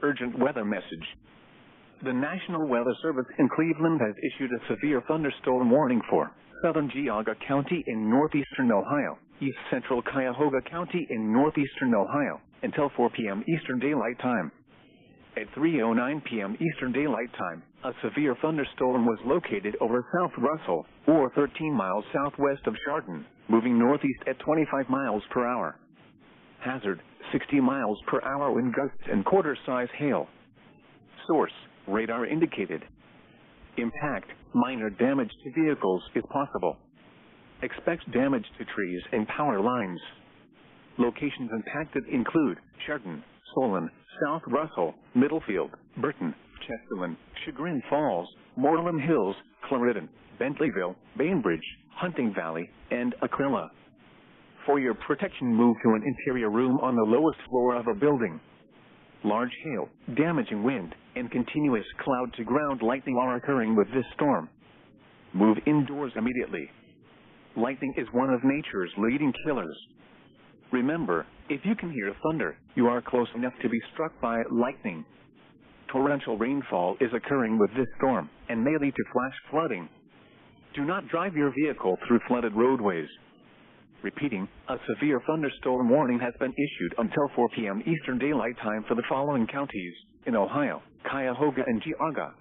urgent weather message. The National Weather Service in Cleveland has issued a severe thunderstorm warning for southern Geauga County in northeastern Ohio, east central Cuyahoga County in northeastern Ohio, until 4 p.m. Eastern Daylight Time. At 3:09 p.m. Eastern Daylight Time, a severe thunderstorm was located over South Russell, or 13 miles southwest of Chardon, moving northeast at 25 miles per hour. Hazard, 60 miles per hour wind gusts and quarter-size hail. Source, radar indicated. Impact, minor damage to vehicles is possible. Expect damage to trees and power lines. Locations impacted include Chardon, Solon, South Russell, Middlefield, Burton, Chesterland, Chagrin Falls, Moreland Hills, Clarendon, Bentleyville, Bainbridge, Hunting Valley, and Aquila. For your protection, move to an interior room on the lowest floor of a building. Large hail, damaging wind, and continuous cloud-to-ground lightning are occurring with this storm. Move indoors immediately. Lightning is one of nature's leading killers. Remember, if you can hear thunder, you are close enough to be struck by lightning. Torrential rainfall is occurring with this storm and may lead to flash flooding. Do not drive your vehicle through flooded roadways. Repeating, a severe thunderstorm warning has been issued until 4 p.m. Eastern Daylight Time for the following counties in Ohio: Cuyahoga and Geauga,